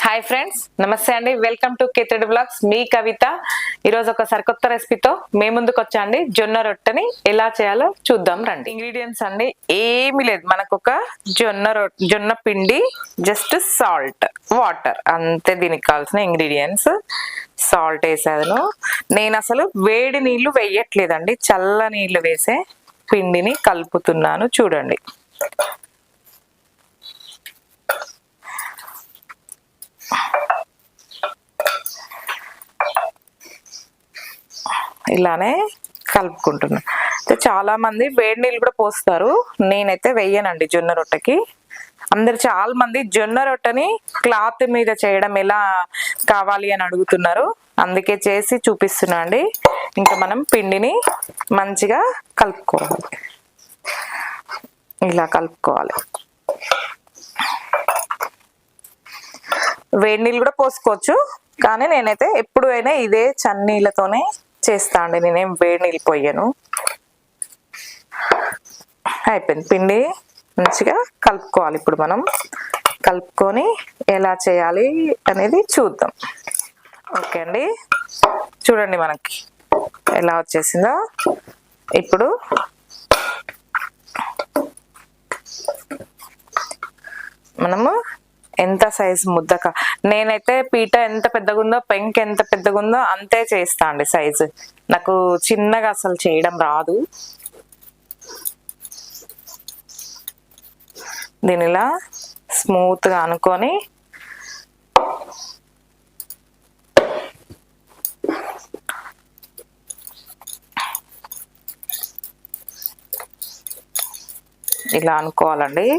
Hi friends, నమస్తే అండి. Welcome to Ketadi blogs. మీ కవిత. ఈరోజు ఒక సరికొత్త రెసిపీతో మేము ముందుకు వచ్చా అండి. జొన్న రొట్టెని ఎలా చేయాలో చూద్దాం రండి. ఇంగ్రీడియంట్స్ అండి ఏమీ లేదు, మనకు ఒక జొన్న పిండి, జస్ట్ సాల్ట్, వాటర్ అంతే. దీనికి కావాల్సిన ఇంగ్రీడియంట్స్. సాల్ట్ వేసాను నేను. అసలు వేడి నీళ్లు వేయట్లేదండి, చల్ల నీళ్లు వేసే పిండిని కలుపుతున్నాను. చూడండి, ఇలానే కలుపుకుంటున్నా. చాలా మంది వేడి నీళ్ళు కూడా పోస్తారు, నేనైతే వెయ్యనండి జొన్న రొట్టెకి. అందరు చాలా మంది జొన్న రొట్టెని క్లాత్ మీద చేయడం ఎలా కావాలి అని అడుగుతున్నారు, అందుకే చేసి చూపిస్తున్నా అండి. ఇంకా మనం పిండిని మంచిగా కలుపుకోవాలి. ఇలా కలుపుకోవాలి. వేడి నీళ్ళు కూడా పోసుకోవచ్చు, కానీ నేనైతే ఎప్పుడు అయినా ఇదే చన్నీళ్ళతోనే చేస్తా అండి. నేనేం వేడి నీళ్ళు పోయాను. అయిపోయింది. పిండి మంచిగా కలుపుకోవాలి. ఇప్పుడు మనం కలుపుకొని ఎలా చేయాలి అనేది చూద్దాం. ఓకే అండి, చూడండి మనకి ఎలా వచ్చేసిందో. ఇప్పుడు మనము ఎంత సైజు ముద్దక, నేనైతే పీట ఎంత పెద్దగా ఉందో, పెంక్ ఎంత పెద్దగా ఉందో అంతే చేస్తా అండి సైజు. నాకు చిన్నగా అసలు చేయడం రాదు. దీని ఇలా స్మూత్గా అనుకొని ఇలా అనుకోవాలండి.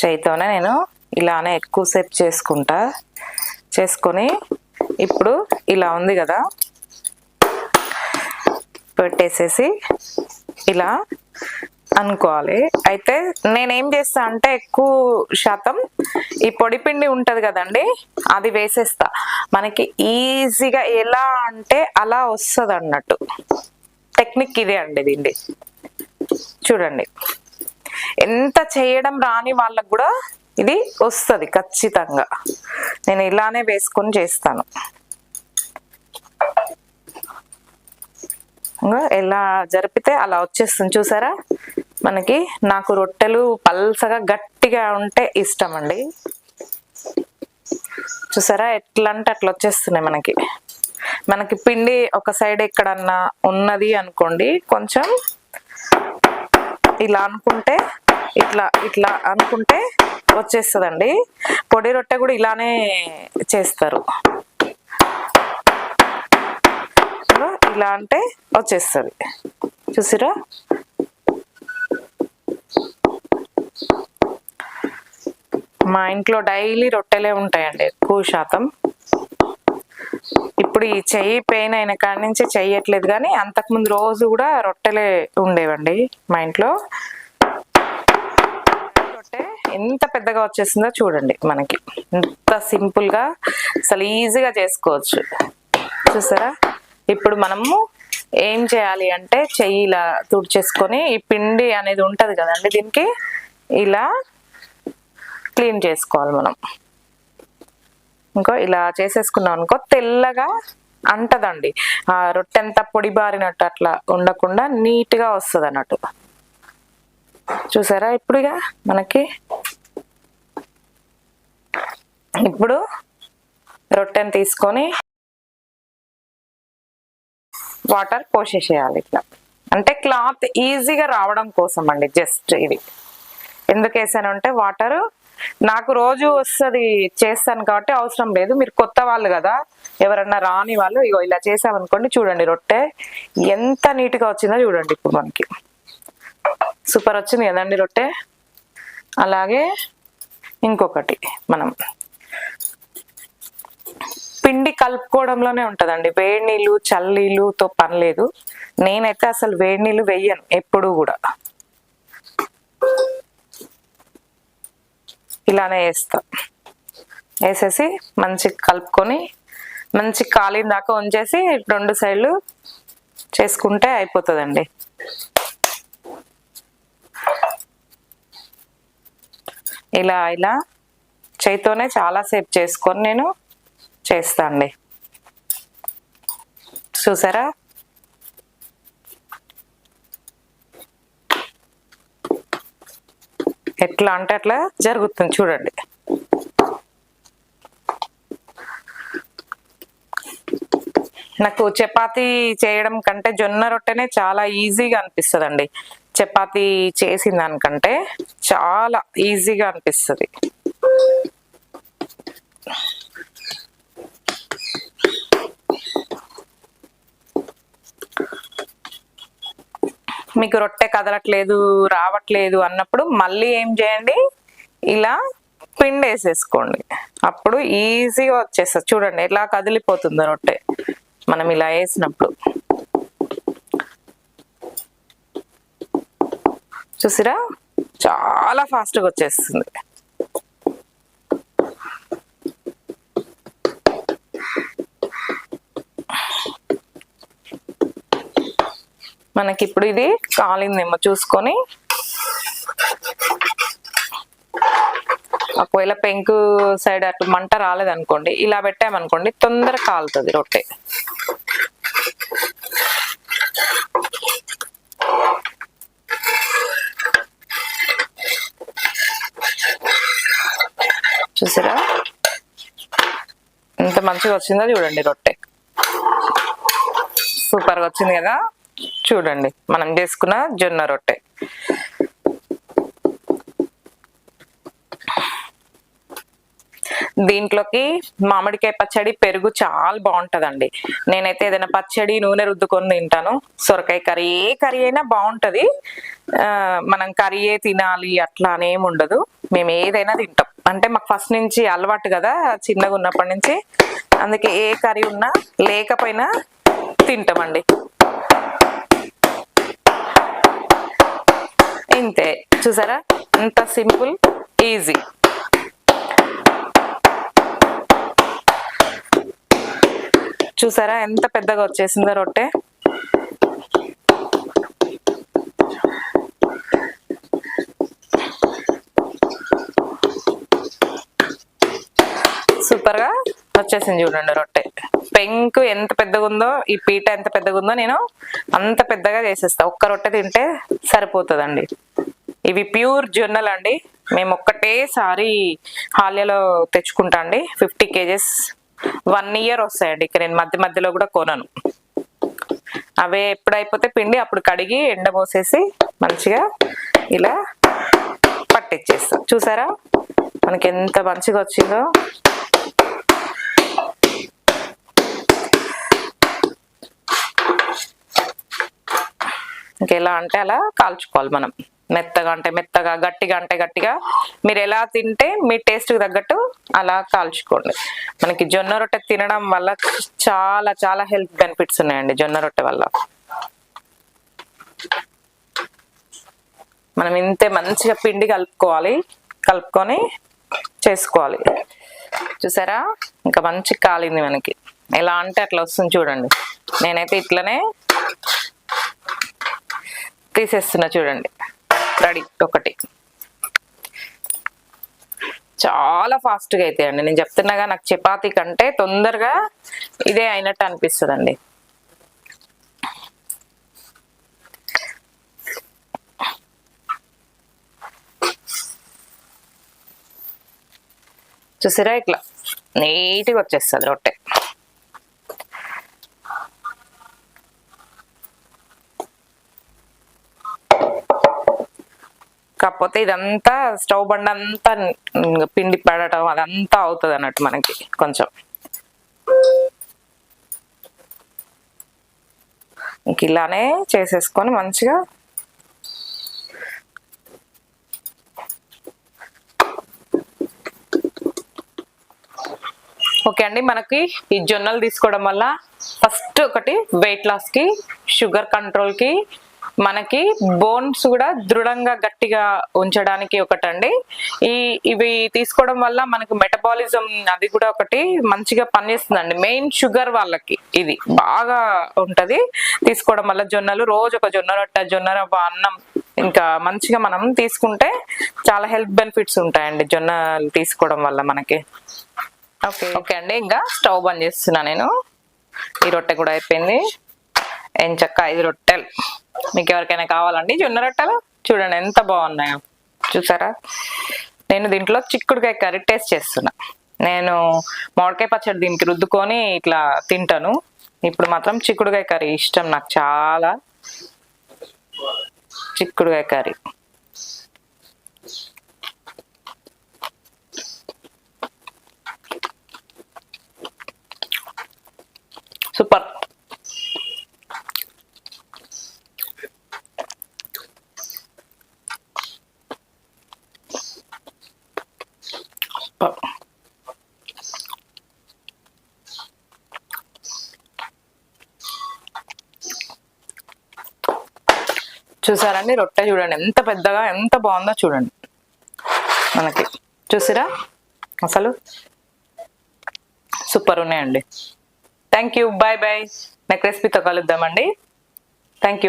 చేయితోనే నేను ఇలానే ఎక్కువసేపు చేసుకొని ఇప్పుడు ఇలా ఉంది కదా, పెట్టేసేసి ఇలా అనుకోవాలి. అయితే నేనేం చేస్తా అంటే ఎక్కువ శాతం ఈ పొడి పిండి ఉంటది కదండి, అది వేసేస్తా. మనకి ఈజీగా ఎలా అంటే అలా వస్తుంది అన్నట్టు. టెక్నిక్ ఇదే అండి దీన్ని. చూడండి, ఎంత చేయడం రాని వాళ్ళకు కూడా ఇది వస్తుంది ఖచ్చితంగా. నేను ఇలానే వేసుకొని చేస్తాను. ఎలా జరిపితే అలా వచ్చేస్తుంది. చూసారా మనకి. నాకు రొట్టెలు పల్సగా గట్టిగా ఉంటే ఇష్టం అండి. చూసారా ఎట్లా అంటే అట్లా వచ్చేస్తున్నాయి మనకి పిండి ఒక సైడ్ ఎక్కడన్నా ఉన్నది అనుకోండి, కొంచెం ఇలా అనుకుంటే ఇట్లా అనుకుంటే వచ్చేస్తుందండి. పొడి రొట్టె కూడా ఇలానే చేస్తారు. ఇలా అంటే వచ్చేస్తుంది. చూసిరా, మా ఇంట్లో డైలీ రొట్టెలే ఉంటాయండి ఎక్కువ శాతం. ఇప్పుడు ఈ చెయ్యి పెయిన్ అయిన కాడి నుంచి చెయ్యట్లేదు, కానీ అంతకుముందు రోజు కూడా రొట్టెలే ఉండేవండి మా ఇంట్లో. రొట్టె ఎంత పెద్దగా వచ్చేసిందో చూడండి మనకి. ఎంత సింపుల్ గా అసలు ఈజీగా చేసుకోవచ్చు. చూసారా. ఇప్పుడు మనము ఏం చేయాలి అంటే చెయ్యి ఇలా తుడిచేసుకొని ఈ పిండి అనేది ఉంటది కదండి, దీనికి ఇలా క్లీన్ చేసుకోవాలి మనం. ఇంకో ఇలా చేసేసుకున్నాం అనుకో, తెల్లగా అంటదండి. ఆ రొట్టె ఎంత పొడి బారినట్టు అట్లా ఉండకుండా నీట్ గా వస్తుంది అన్నట్టు. చూసారా. ఇప్పుడుగా మనకి ఇప్పుడు రొట్టెని తీసుకొని వాటర్ పోసేసేయాలి ఇట్లా. అంటే క్లాత్ ఈజీగా రావడం కోసం అండి, జస్ట్ ఇది. ఎందుకు వేసాను అంటే వాటర్ నాకు రోజు వస్తుంది, చేస్తాను కాబట్టి అవసరం లేదు. మీరు కొత్త వాళ్ళు కదా, ఎవరన్నా రాని వాళ్ళు ఇగో ఇలా చేసామనుకోండి. చూడండి రొట్టె ఎంత నీట్గా వచ్చిందో చూడండి. ఇప్పుడు మనకి సూపర్ వచ్చింది కదండి రొట్టె. అలాగే ఇంకొకటి, మనం పిండి కలుపుకోవడంలోనే ఉంటదండి. వేడి నీళ్ళు చల్ల నీళ్ళుతో పని లేదు. నేనైతే అసలు వేడి నీళ్ళు వేయను ఎప్పుడు కూడా, ఇలానే వేస్తా. వేసేసి మంచి కలుపుకొని మంచి కాలిన దాకా ఉంచేసి 2 సైడ్లు చేసుకుంటే అయిపోతుందండి. ఇలా ఇలా చేయితోనే చాలాసేపు చేసుకొని నేను చేస్తా అండి. చూసారా ఎట్లా అంటే అట్లా జరుగుతుంది చూడండి. నాకు చపాతీ చేయడం కంటే జొన్న రొట్టెనే చాలా ఈజీగా అనిపిస్తుందండి. చపాతీ చేసిన దానికంటే చాలా ఈజీగా అనిపిస్తుంది. మీకు రొట్టె కదలట్లేదు రావట్లేదు అన్నప్పుడు మళ్ళీ ఏం చేయండి, ఇలా పిండి వేసేసుకోండి. అప్పుడు ఈజీగా వచ్చేస్తుంది. చూడండి ఎలా కదిలిపోతుందో రొట్టె మనం ఇలా వేసినప్పుడు. చూసిరా చాలా ఫాస్ట్గా వచ్చేస్తుంది. మనకి ఇప్పుడు ఇది కాలిందేమో చూసుకొని, ఒకవేళ పెంకు సైడ్ అటు మంట రాలేదనుకోండి, ఇలా పెట్టామనుకోండి తొందరగా కాలుతుంది రొట్టె. చూసారా ఎంత మంచిగా వచ్చిందో చూడండి. రొట్టె సూపర్గా వచ్చింది కదా. చూడండి మనం చేసుకున్న జొన్న రొట్టె. దీంట్లోకి మామిడికాయ పచ్చడి, పెరుగు చాలా బాగుంటదండి. నేనైతే ఏదైనా పచ్చడి నూనె రుద్దుకొని తింటాను. సొరకాయ కర్రీ, ఏ కర్రీ అయినా బాగుంటది. మనం కర్రీయే తినాలి అట్లా అనేం ఉండదు. మేము ఏదైనా తింటాం. అంటే మాకు ఫస్ట్ నుంచి అలవాటు కదా, చిన్నగా ఉన్నప్పటి నుంచి. అందుకే ఏ కర్రీ ఉన్నా లేకపోయినా తింటామండి. ఇంతే, చూసారా ఎంత సింపుల్, ఈజీ. చూసారా ఎంత పెద్దగా వచ్చేసిందో రొట్టె. సూపర్ గా వచ్చేసింది చూడండి రొట్టె. పెంకు ఎంత పెద్దగా ఉందో, ఈ పీట ఎంత పెద్దగా ఉందో నేను అంత పెద్దగా చేసేస్తా. ఒక్క రొట్టె తింటే సరిపోతుందండి. ఇవి ప్యూర్ జొన్నలు అండి. మేము ఒక్కటేసారి హాల్యాలో తెచ్చుకుంటా అండి. 50 kgs 1 year వస్తాయండి. ఇక నేను మధ్య మధ్యలో కూడా కొనను. అవే ఎప్పుడైపోతే పిండి అప్పుడు కడిగి ఎండబోసేసి మంచిగా ఇలా పట్టించేస్తాం. చూసారా మనకి ఎంత మంచిగా వచ్చిందో. ఇంకెలా అంటే అలా కాల్చుకోవాలి మనం. మెత్తగా అంటే మెత్తగా, గట్టిగా అంటే గట్టిగా, మీరు ఎలా తింటే మీ టేస్ట్కి తగ్గట్టు అలా కాల్చుకోండి. మనకి జొన్న రొట్టె తినడం వల్ల చాలా చాలా హెల్త్ బెనిఫిట్స్ ఉన్నాయండి. జొన్న రొట్టె వల్ల మనం ఇంతే మంచిగా పిండి కలుపుకొని చేసుకోవాలి. చూసారా ఇంకా మంచి కాలింది మనకి. ఎలా అంటే అట్లా వస్తుంది చూడండి. నేనైతే ఇట్లనే తీసేస్తున్నా చూడండి. రెడీ. ఒకటి చాలా ఫాస్ట్గా అవుతాయండి. నేను చెప్తున్నాగా, నాకు చపాతీ కంటే తొందరగా ఇదే అయినట్టు అనిపిస్తుందండి. చూసారా ఇట్లా నీట్గా వచ్చేస్తుంది రొట్టె. కాకపోతే ఇదంతా స్టవ్ బండ అంతా పిండి పడటం అదంతా అవుతుంది అన్నట్టు మనకి కొంచెం. ఇంక ఇలానే చేసేసుకొని మంచిగా ఓకే అండి. మనకి ఈ జొన్నలు తీసుకోవడం వల్ల ఫస్ట్ ఒకటి వెయిట్ లాస్ కి, షుగర్ కంట్రోల్ కి, మనకి బోన్స్ కూడా దృఢంగా గట్టిగా ఉంచడానికి ఒకటండి. ఇవి తీసుకోవడం వల్ల మనకు మెటబాలిజం అది కూడా ఒకటి మంచిగా పనిచేస్తుందండి. మెయిన్ షుగర్ వాళ్ళకి ఇది బాగా ఉంటది తీసుకోవడం వల్ల. జొన్నలు రోజు ఒక జొన్న రొట్టె, జొన్న రవ్వ అన్నం ఇంకా మంచిగా మనం తీసుకుంటే చాలా హెల్త్ బెనిఫిట్స్ ఉంటాయండి జొన్నలు తీసుకోవడం వల్ల మనకి. ఓకే అండి, ఇంకా స్టవ్ బంద్ చేస్తున్నా నేను. ఈ రొట్టె కూడా అయిపోయింది. ఎంచక్క 5 రొట్టెలు. మీకు ఎవరికైనా కావాలండి జొన్న రొట్టెలు? చూడండి ఎంత బాగున్నాయో, చూసారా? నేను దీంట్లో చిక్కుడుకాయ కర్రీ టేస్ట్ చేస్తున్నా. నేను మామిడికాయ పచ్చడి దీనికి రుద్దుకొని ఇట్లా తింటాను. ఇప్పుడు మాత్రం చిక్కుడుకాయ కర్రీ ఇష్టం నాకు చాలా. చిక్కుడుకాయ కర్రీ సూపర్. చూసారండి రొట్టె చూడండి ఎంత పెద్దగా ఎంత బాగుందో చూడండి మనకి. చూసిరా అసలు సూపర్ ఉన్నాయండి. Thank you, bye bye. Next రెసిపీతో కలుద్దామండి. Thank you.